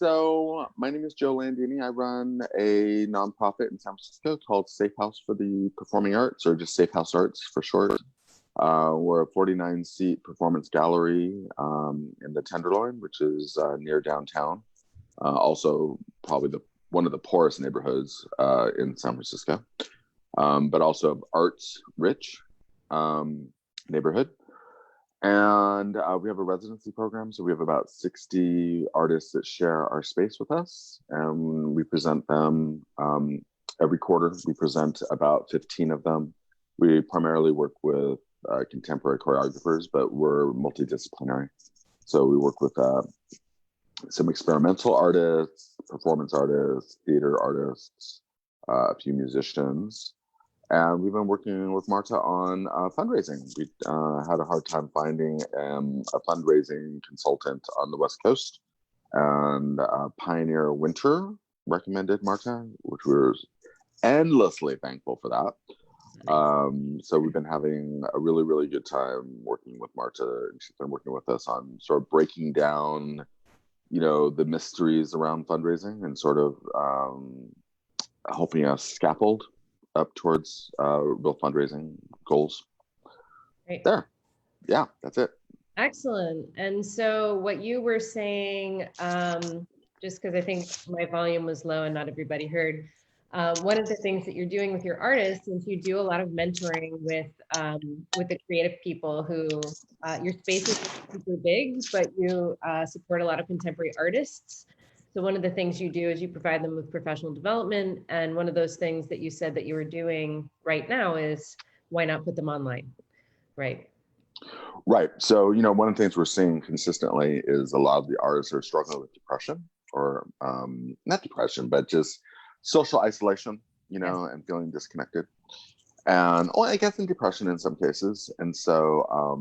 So my name is Joe Landini. I run a nonprofit in San Francisco called SAFEhouse for the Performing Arts, or just SAFEhouse Arts for short. We're a 49-seat performance gallery in the Tenderloin, which is near downtown. Also, probably one of the poorest neighborhoods in San Francisco, but also arts-rich neighborhood. And we have a residency program, so we have about 60 artists that share our space with us, and we present them every quarter. We present about 15 of them. We primarily work with contemporary choreographers, but we're multidisciplinary. So we work with some experimental artists, performance artists, theater artists, a few musicians. And we've been working with Marte on fundraising. We had a hard time finding a fundraising consultant on the West Coast. And Pioneer Winter recommended Marte, which we were endlessly thankful for that. So we've been having a really, really good time working with Marte. She's been working with us on sort of breaking down, the mysteries around fundraising and sort of helping us scaffold up towards real fundraising goals. Right. There. Yeah, that's it. Excellent. And so what you were saying, just because I think my volume was low and not everybody heard, one of the things that you're doing with your artists is you do a lot of mentoring with the creative people who, your space is super big, but you support a lot of contemporary artists. So one of the things you do is you provide them with professional development. And one of those things that you said that you were doing right now is why not put them online, right? Right. So, one of the things we're seeing consistently is a lot of the artists are struggling with depression or not depression, but just social isolation, Yes. and feeling disconnected. And I guess in depression in some cases. And so,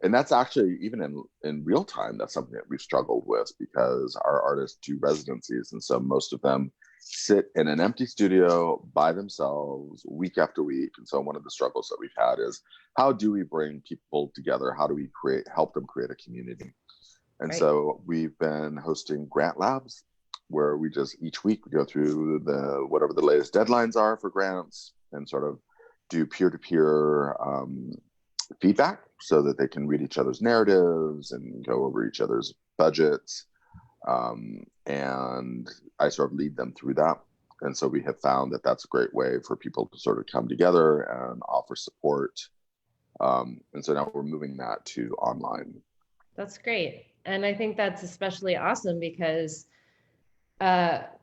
and that's actually, even in real time, that's something that we've struggled with because our artists do residencies. And so most of them sit in an empty studio by themselves week after week. And so one of the struggles that we've had is how do we bring people together? How do we help them create a community? And Right. So we've been hosting grant labs where we just each week we go through whatever the latest deadlines are for grants and sort of do peer-to-peer feedback so that they can read each other's narratives and go over each other's budgets. And I sort of lead them through that. And so we have found that that's a great way for people to sort of come together and offer support. And so now we're moving that to online. That's great. And I think that's especially awesome because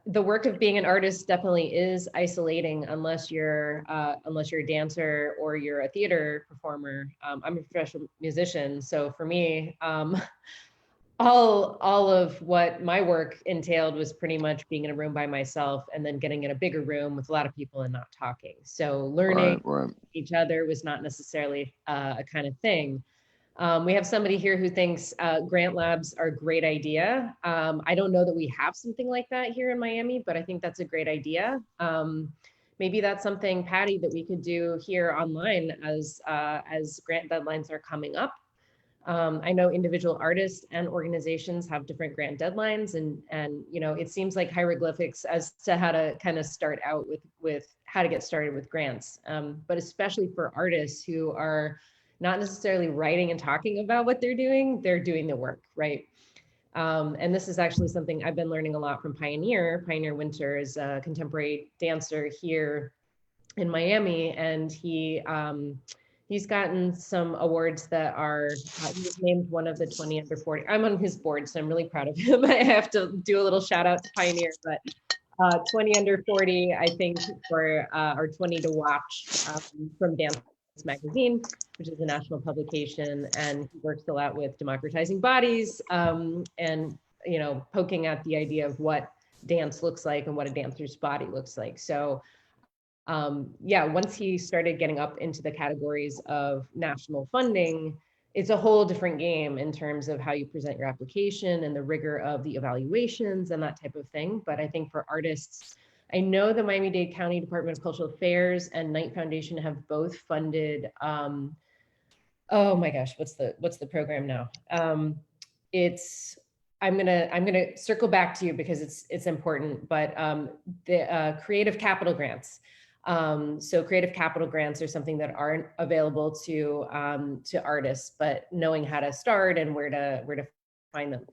the work of being an artist definitely is isolating unless you're a dancer or you're a theater performer. I'm a professional musician, so for me, all of what my work entailed was pretty much being in a room by myself and then getting in a bigger room with a lot of people and not talking. So learning each other was not necessarily a kind of thing. We have somebody here who thinks grant labs are a great idea. I don't know that we have something like that here in Miami, but I think that's a great idea. Maybe that's something, Patty, that we could do here online as grant deadlines are coming up. I know individual artists and organizations have different grant deadlines, and it seems like hieroglyphics as to how to kind of start out with how to get started with grants, but especially for artists who are not necessarily writing and talking about what they're doing the work, right? And this is actually something I've been learning a lot from Pioneer. Pioneer Winter is a contemporary dancer here in Miami, and he's gotten some awards that are, he was named one of the 20 under 40. I'm on his board, so I'm really proud of him. I have to do a little shout out to Pioneer, but 20 under 40, I think, for or 20 to watch from Dance Magazine, which is a national publication, and he works a lot with democratizing bodies and poking at the idea of what dance looks like and what a dancer's body looks like. So yeah, once he started getting up into the categories of national funding, it's a whole different game in terms of how you present your application and the rigor of the evaluations and that type of thing. But I think for artists, I know the Miami-Dade County Department of Cultural Affairs and Knight Foundation have both funded, oh my gosh, what's the program now? It's I'm gonna circle back to you because it's important, but the creative capital grants. So creative capital grants are something that aren't available to artists, but knowing how to start and where to find them.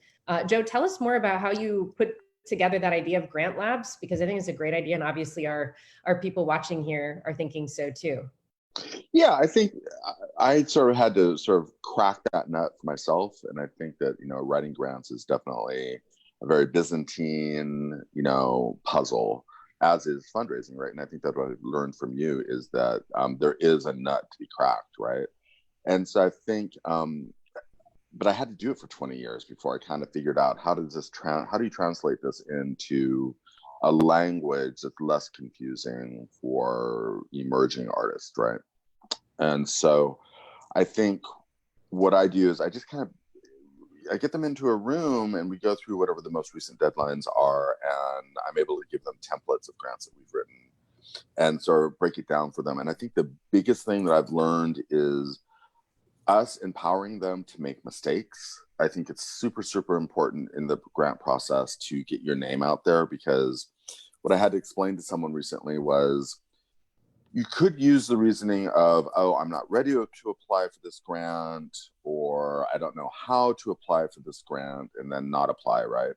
Joe, tell us more about how you put together that idea of grant labs, because I think it's a great idea, and obviously our people watching here are thinking so too. Yeah, I think I sort of had to sort of crack that nut for myself, and I think that writing grants is definitely a very Byzantine puzzle, as is fundraising, right? And I think that what I learned from you is that there is a nut to be cracked, right? And so I think, but I had to do it for 20 years before I kind of figured out how do you translate this into a language that's less confusing for emerging artists, right? And so I think what I do is I get them into a room and we go through whatever the most recent deadlines are, and I'm able to give them templates of grants that we've written and sort of break it down for them. And I think the biggest thing that I've learned is us empowering them to make mistakes. I think it's super, super important in the grant process to get your name out there, because what I had to explain to someone recently was, you could use the reasoning of, oh, I'm not ready to apply for this grant, or I don't know how to apply for this grant, and then not apply, right?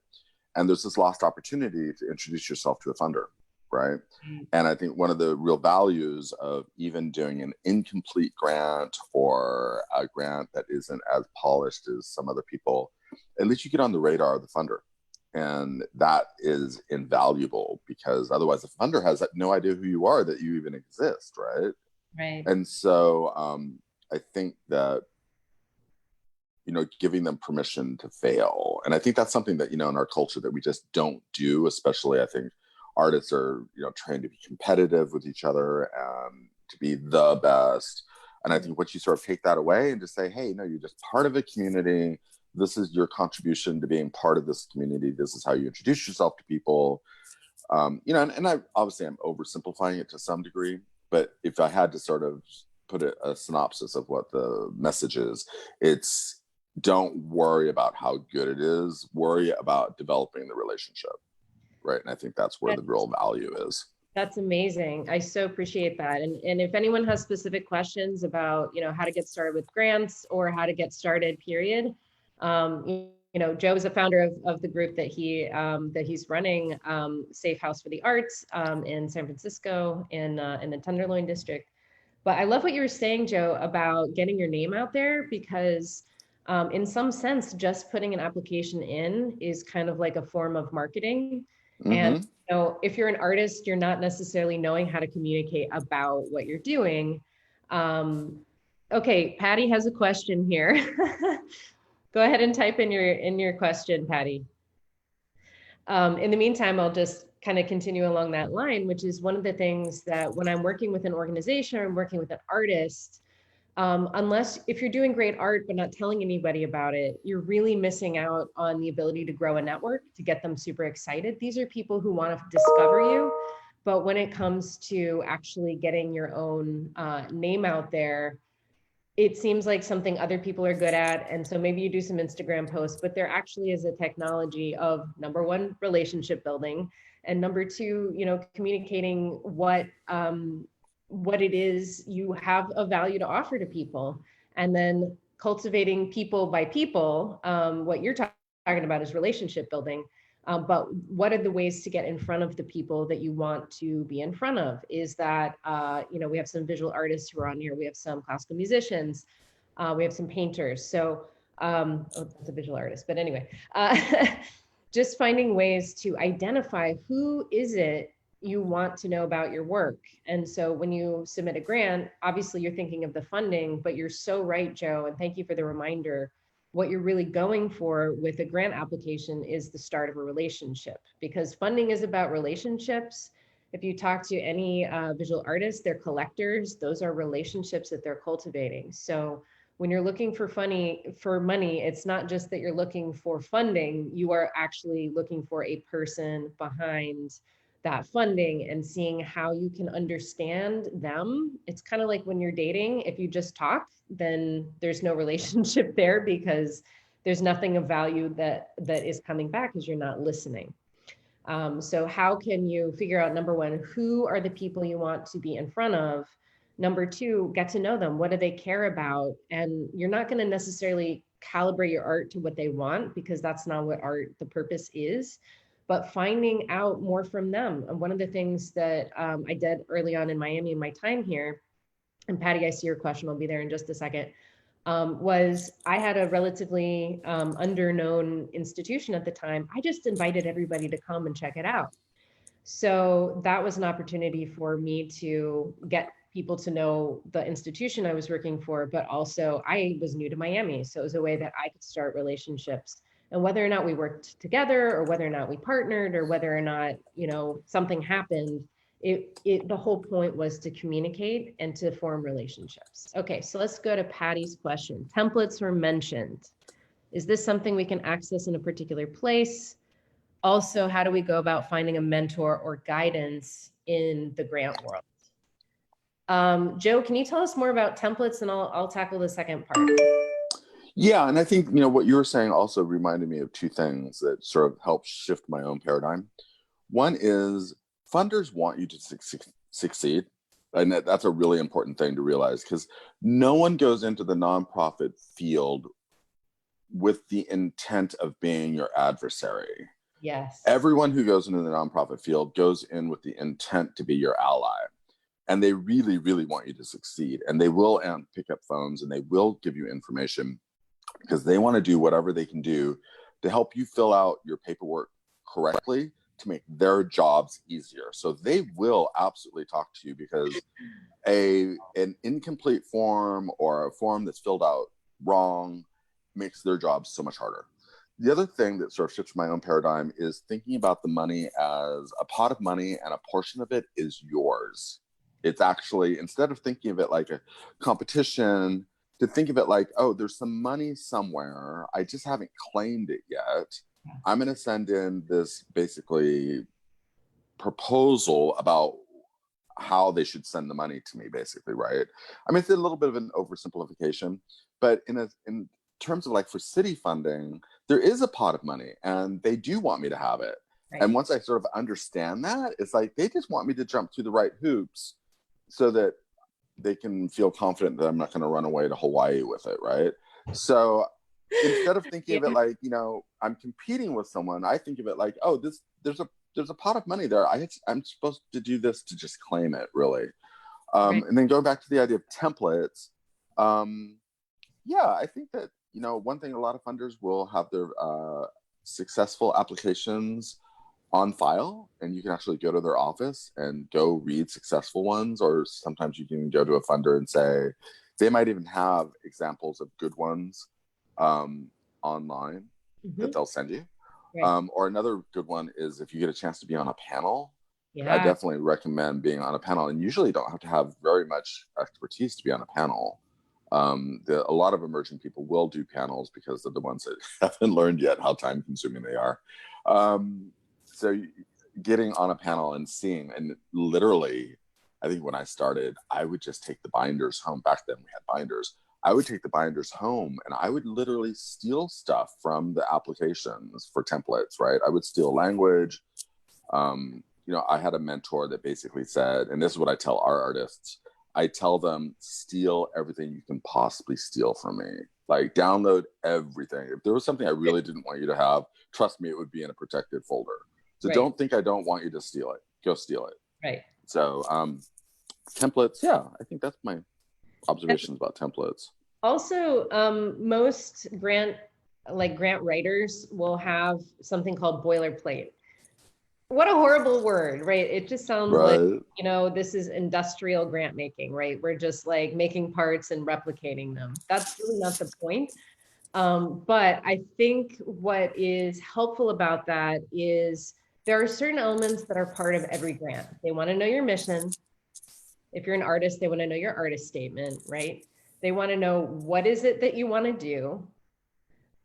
And there's this lost opportunity to introduce yourself to a funder, right? Mm-hmm. And I think one of the real values of even doing an incomplete grant or a grant that isn't as polished as some other people, at least you get on the radar of the funder. And that is invaluable, because otherwise the funder has no idea who you are, that you even exist, right? Right. And so I think that, giving them permission to fail. And I think that's something that, in our culture that we just don't do, especially I think artists are, trained to be competitive with each other and to be the best. And I think once you sort of take that away and just say, hey, no, you're just part of a community. This is your contribution to being part of this community. This is how you introduce yourself to people. And I obviously I'm oversimplifying it to some degree, but if I had to sort of put a synopsis of what the message is, it's don't worry about how good it is. Worry about developing the relationship, right? And I think that's where the real value is. That's amazing. I so appreciate that. And if anyone has specific questions about, how to get started with grants or how to get started, period, Joe is a founder of the group that he's running, SAFEhouse for the Arts, in San Francisco in the Tenderloin district. But I love what you were saying, Joe, about getting your name out there, because in some sense, just putting an application in is kind of like a form of marketing. Mm-hmm. And if you're an artist, you're not necessarily knowing how to communicate about what you're doing. Okay, Patty has a question here. Go ahead and type in your question, Patty. In the meantime, I'll just kind of continue along that line, which is one of the things that when I'm working with an organization or I'm working with an artist, if you're doing great art but not telling anybody about it, you're really missing out on the ability to grow a network, to get them super excited. These are people who want to discover you, but when it comes to actually getting your own name out there, it seems like something other people are good at. And so maybe you do some Instagram posts, but there actually is a technology of, number one, relationship building, and number two, communicating what it is you have of value to offer to people, and then cultivating people by people. What you're talking about is relationship building. But what are the ways to get in front of the people that you want to be in front of? Is that, we have some visual artists who are on here. We have some classical musicians. We have some painters. So, it's a visual artist, but anyway, just finding ways to identify who is it you want to know about your work. And so when you submit a grant, obviously you're thinking of the funding, but you're so right, Joe, and thank you for the reminder. What you're really going for with a grant application is the start of a relationship, because funding is about relationships. If you talk to any visual artists, they're collectors. Those are relationships that they're cultivating. So when you're looking for money, it's not just that you're looking for funding, you are actually looking for a person behind that funding and seeing how you can understand them. It's kind of like when you're dating, if you just talk, then there's no relationship there, because there's nothing of value that is coming back because you're not listening. So how can you figure out, number one, who are the people you want to be in front of? Number two, get to know them. What do they care about? And you're not going to necessarily calibrate your art to what they want, because that's not what art, the purpose is, but finding out more from them. And one of the things that I did early on in Miami in my time here, and Patty, I see your question, I'll be there in just a second, was I had a relatively underknown institution at the time. I just invited everybody to come and check it out. So that was an opportunity for me to get people to know the institution I was working for, but also I was new to Miami. So it was a way that I could start relationships. And whether or not we worked together, or whether or not we partnered, or whether or not, you know, something happened, the whole point was to communicate and to form relationships. Okay, so let's go to Patty's question. Templates were mentioned. Is this something we can access in a particular place? Also, how do we go about finding a mentor or guidance in the grant world? Joe, can you tell us more about templates, and I'll tackle the second part. Yeah, and I think, you know, what you were saying also reminded me of two things that sort of helped shift my own paradigm. One is funders want you to succeed. And that's a really important thing to realize, because no one goes into the nonprofit field with the intent of being your adversary. Yes. Everyone who goes into the nonprofit field goes in with the intent to be your ally. And they really, really want you to succeed. And they will pick up phones and they will give you information, because they want to do whatever they can do to help you fill out your paperwork correctly, to make their jobs easier. So they will absolutely talk to you, because an incomplete form or a form that's filled out wrong makes their jobs so much harder. The other thing that sort of shifts my own paradigm is thinking about the money as a pot of money, and a portion of it is yours. It's actually, instead of thinking of it like a competition, to think of it like, oh, there's some money somewhere, I just haven't claimed it yet. I'm going to send in this basically proposal about how they should send the money to me, basically, right? I mean, it's a little bit of an oversimplification, but in terms of like for city funding, there is a pot of money and they do want me to have it. Right. And once I sort of understand that, it's like they just want me to jump through the right hoops so that they can feel confident that I'm not going to run away to Hawaii with it, right? So instead of thinking of it like, you know, I'm competing with someone, I think of it like, oh, there's a pot of money there. I'm supposed to do this to just claim it, really. Right. And then going back to the idea of templates, yeah, I think that, you know, one thing, a lot of funders will have their successful applications on file, and you can actually go to their office and go read successful ones, or sometimes you can go to a funder and say, they might even have examples of good ones online that they'll send you. Right. Or another good one is if you get a chance to be on a panel. I definitely recommend being on a panel, and usually you don't have to have very much expertise to be on a panel. A lot of emerging people will do panels because they're the ones that haven't learned yet how time consuming they are. So getting on a panel and seeing, and literally, I think when I started, I would just take the binders home. Back then we had binders. I would take the binders home and I would literally steal stuff from the applications for templates, right? I would steal language. You know, I had a mentor that basically said, and this is what I tell our artists, I tell them, steal everything you can possibly steal from me. Like, download everything. If there was something I really didn't want you to have, trust me, it would be in a protected folder. So don't think I don't want you to steal it. Go steal it. Right. So templates, yeah, I think that's my observations about templates. Also, most grant writers will have something called boilerplate. What a horrible word, right? It just sounds like, you know, this is industrial grant making, right? We're just like making parts and replicating them. That's really not the point. But I think what is helpful about that is there are certain elements that are part of every grant. They want to know your mission. If you're an artist, they want to know your artist statement, right? They want to know what is it that you want to do,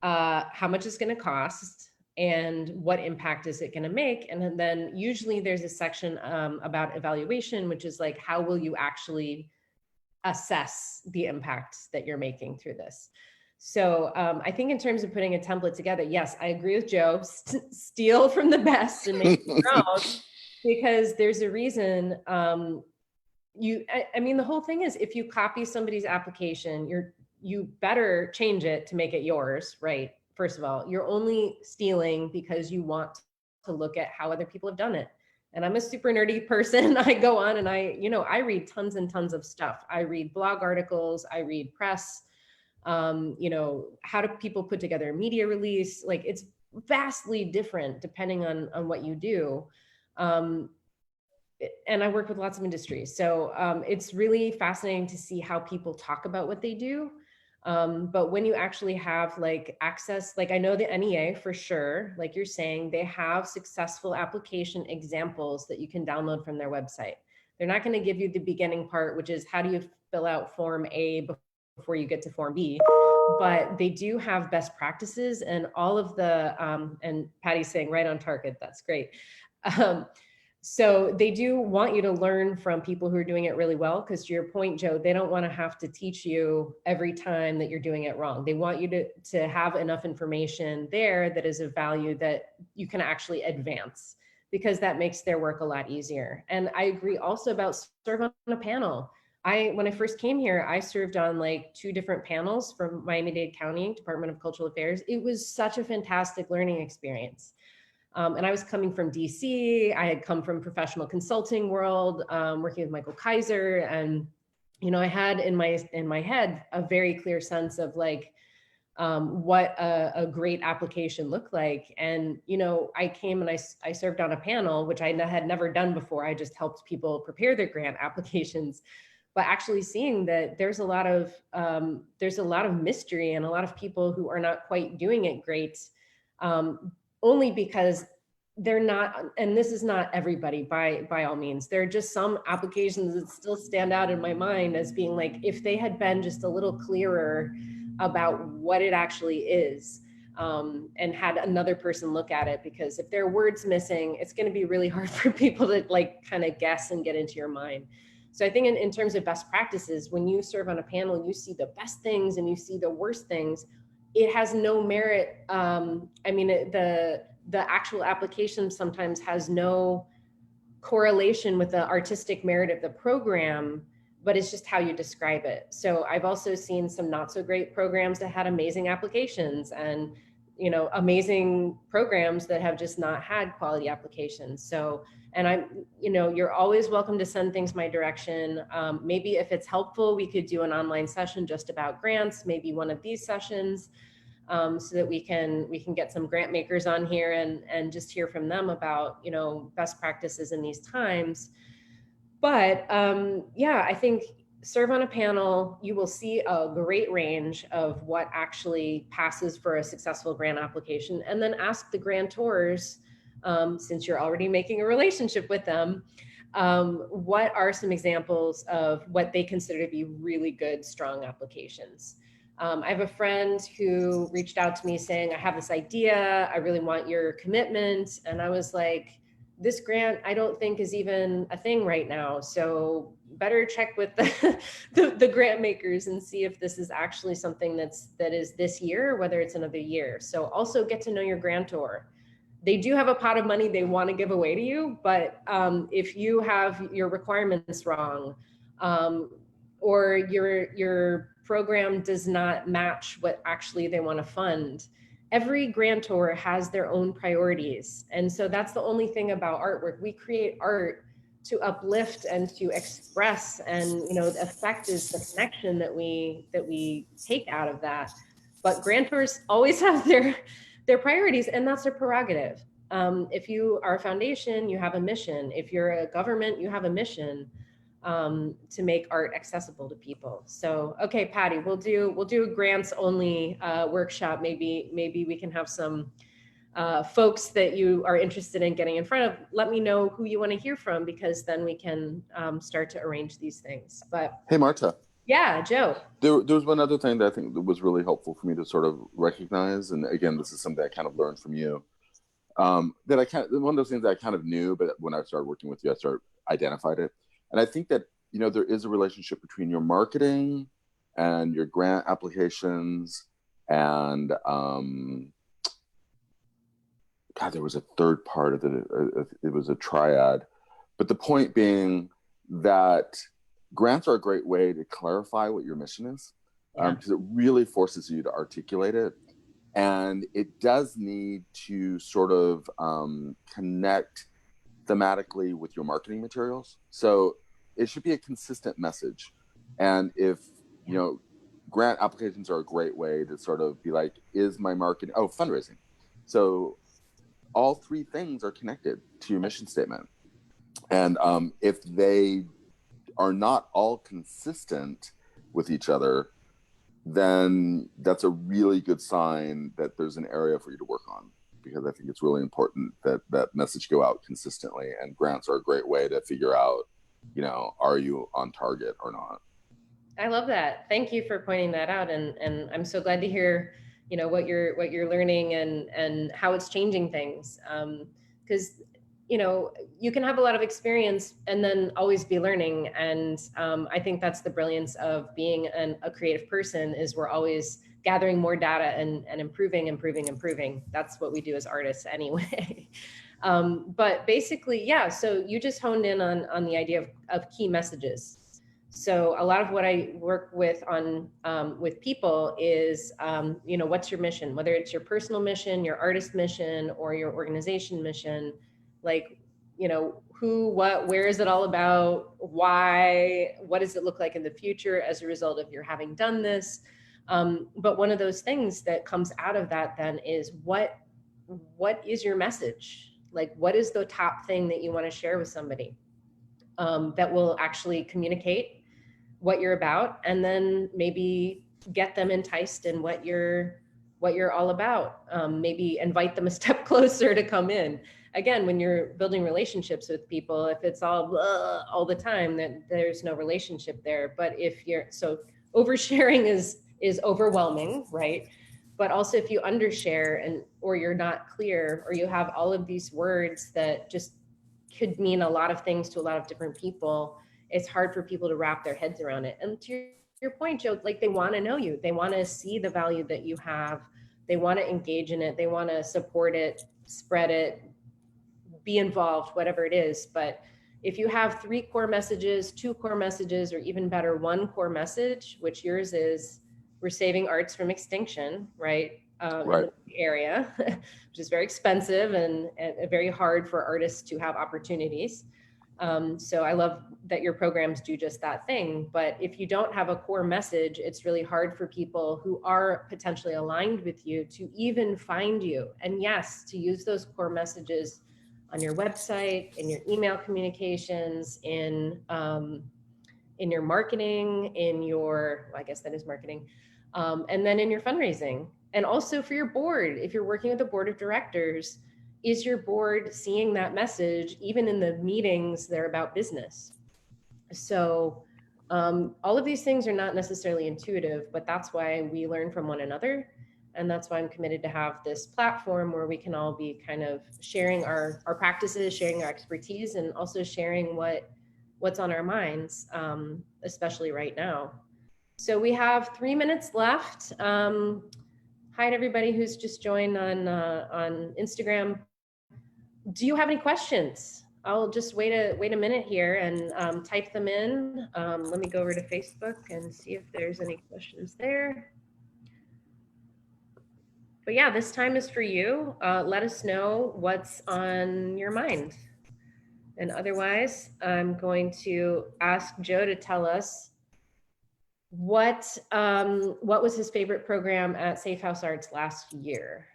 how much it's going to cost, and what impact is it going to make. And then usually there's a section about evaluation, which is like, how will you actually assess the impact that you're making through this? So I think in terms of putting a template together, yes, I agree with Joe. Steal from the best and make it your own, because there's a reason. I mean, the whole thing is, if you copy somebody's application, you better change it to make it yours, right? First of all, you're only stealing because you want to look at how other people have done it. And I'm a super nerdy person. I go on and I read tons and tons of stuff. I read blog articles, I read press, how do people put together a media release? Like, it's vastly different depending on what you do. And I work with lots of industries. So it's really fascinating to see how people talk about what they do. But when you actually have like access, like I know the NEA for sure, like you're saying, they have successful application examples that you can download from their website. They're not going to give you the beginning part, which is how do you fill out Form A before you get to Form B. But they do have best practices and all of the, and Patty's saying right on target, that's great. So they do want you to learn from people who are doing it really well, because to your point, Joe, they don't want to have to teach you every time that you're doing it wrong. They want you to have enough information there that is of value that you can actually advance, because that makes their work a lot easier. And I agree also about serve on a panel. When I first came here, I served on like 2 different panels from Miami-Dade County Department of Cultural Affairs. It was such a fantastic learning experience. And I was coming from DC. I had come from professional consulting world, working with Michael Kaiser. And, I had in my head a very clear sense of like what a great application looked like. And, I came and I served on a panel, which I had never done before. I just helped people prepare their grant applications. But actually seeing that there's a lot of mystery and a lot of people who are not quite doing it great. Only because they're not, and this is not everybody by all means, there are just some applications that still stand out in my mind as being like, if they had been just a little clearer about what it actually is, and had another person look at it, because if there are words missing, it's going to be really hard for people to like kind of guess and get into your mind. So I think in terms of best practices, when you serve on a panel, you see the best things and you see the worst things. It has no merit. I mean, the actual application sometimes has no correlation with the artistic merit of the program, but it's just how you describe it. So I've also seen some not so great programs that had amazing applications, and amazing programs that have just not had quality applications. So, and you're always welcome to send things my direction. Maybe if it's helpful, we could do an online session just about grants, maybe one of these sessions, so that we can get some grant makers on here and just hear from them about, best practices in these times. But yeah, I think serve on a panel, you will see a great range of what actually passes for a successful grant application, and then ask the grantors, since you're already making a relationship with them, what are some examples of what they consider to be really good, strong applications. I have a friend who reached out to me saying, I have this idea, I really want your commitment. And I was like, this grant, I don't think is even a thing right now. So better check with the grant makers and see if this is actually something that is this year, or whether it's another year. So also get to know your grantor. They do have a pot of money they want to give away to you, but if you have your requirements wrong, or your program does not match what actually they want to fund, every grantor has their own priorities. And so that's the only thing about artwork. We create art to uplift and to express, and the effect is the connection that we take out of that. But grantors always have their priorities, and that's their prerogative. If you are a foundation, you have a mission. If you're a government, you have a mission, to make art accessible to people. So, okay, Patty, we'll do a grants only workshop. Maybe we can have some folks that you are interested in getting in front of. Let me know who you want to hear from, because then we can start to arrange these things. But hey, Marta. Yeah, Joe. There was one other thing that I think was really helpful for me to sort of recognize, and again, this is something I kind of learned from you. One of those things that I kind of knew, but when I started working with you, I identified it. And I think that, there is a relationship between your marketing and your grant applications And God, there was a third part of it. It was a triad. But the point being that grants are a great way to clarify what your mission is, because it really forces you to articulate it. And it does need to sort of connect thematically with your marketing materials. So it should be a consistent message. And if, you know, grant applications are a great way to sort of be like, is my marketing, fundraising. So all three things are connected to your mission statement. And if they are not all consistent with each other, then that's a really good sign that there's an area for you to work on, because I think it's really important that that message go out consistently, and grants are a great way to figure out, you know, are you on target or not? I love that. Thank you for pointing that out. And I'm so glad to hear, you know, what you're learning and how it's changing things. Because you know, you can have a lot of experience and then always be learning. And I think that's the brilliance of being a creative person, is we're always gathering more data and improving. That's what we do as artists anyway. But basically, yeah, so you just honed in on the idea of key messages. So a lot of what I work with on with people is, you know, what's your mission, whether it's your personal mission, your artist mission, or your organization mission. Like, you know, who, what, where is it all about? Why? What does it look like in the future as a result of your having done this? But one of those things that comes out of that then is what is your message? Like, what is the top thing that you want to share with somebody that will actually communicate what you're about, and then maybe get them enticed in what you're all about. Maybe invite them a step closer to come in. Again, when you're building relationships with people, if it's all blah, all the time, then there's no relationship there. But if you're, so oversharing is overwhelming, right? But also if you undershare, and or you're not clear, or you have all of these words that just could mean a lot of things to a lot of different people, it's hard for people to wrap their heads around it. And to your point, Joe, like, they want to know you, they want to see the value that you have, they want to engage in it, they want to support it, spread it, be involved, whatever it is. But if you have 3 core messages, 2 core messages, or even better, 1 core message, which yours is, we're saving arts from extinction, right? Right. In the area, which is very expensive and very hard for artists to have opportunities. So I love that your programs do just that thing. But if you don't have a core message, it's really hard for people who are potentially aligned with you to even find you. And yes, to use those core messages on your website, in your email communications, in your marketing, in your, well, I guess that is marketing, and then in your fundraising. And also for your board, if you're working with a board of directors, is your board seeing that message even in the meetings that are about business? So all of these things are not necessarily intuitive, but that's why we learn from one another. And that's why I'm committed to have this platform where we can all be kind of sharing our practices, sharing our expertise, and also sharing what's on our minds, especially right now. So we have 3 minutes left. Hi to everybody who's just joined on Instagram. Do you have any questions? I'll just wait a minute here and type them in. Let me go over to Facebook and see if there's any questions there. But yeah, this time is for you. Let us know what's on your mind. And otherwise, I'm going to ask Joe to tell us what was his favorite program at SAFEhouse Arts last year.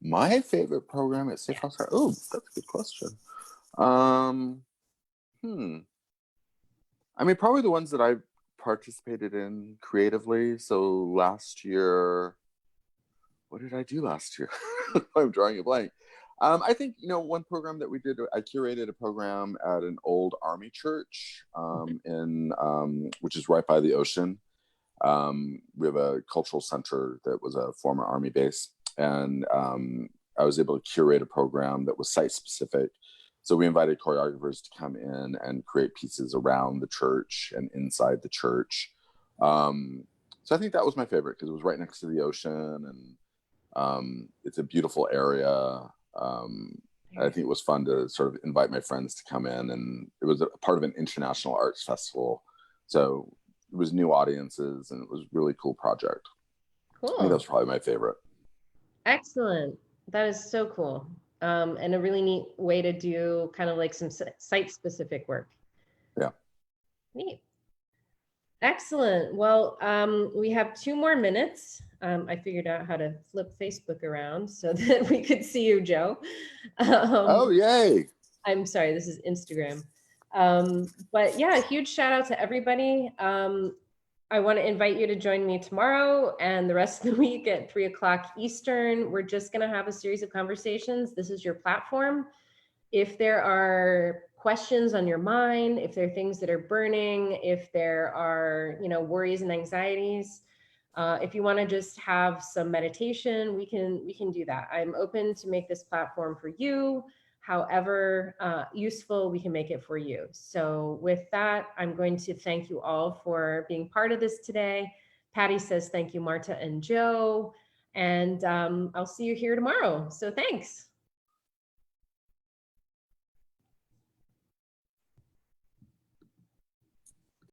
My favorite program at SAFEhouse Arts. Oh, that's a good question. I mean, probably the ones that I participated in creatively. So last year, what did I do last year? I'm drawing a blank. I think, you know, one program that we did, I curated a program at an old army church which is right by the ocean. We have a cultural center that was a former army base. And I was able to curate a program that was site specific. So we invited choreographers to come in and create pieces around the church and inside the church. So I think that was my favorite because it was right next to the ocean, and it's a beautiful area. I think it was fun to sort of invite my friends to come in, and it was a part of an international arts festival. So it was new audiences, and it was a really cool project. Cool. I think that was probably my favorite. Excellent. That is so cool. And a really neat way to do kind of like some site-specific work. Yeah. Neat. Excellent. Well, we have 2 more minutes. I figured out how to flip Facebook around so that we could see you, Joe. Oh, yay. I'm sorry, this is Instagram. But yeah, a huge shout out to everybody. I want to invite you to join me tomorrow and the rest of the week at 3 o'clock Eastern. We're just going to have a series of conversations. This is your platform. If there are questions on your mind, if there are things that are burning, if there are, worries and anxieties, if you want to just have some meditation, we can do that. I'm open to make this platform for you. However useful we can make it for you. So with that, I'm going to thank you all for being part of this today. Patty says, thank you, Marta and Joe. And I'll see you here tomorrow. So thanks.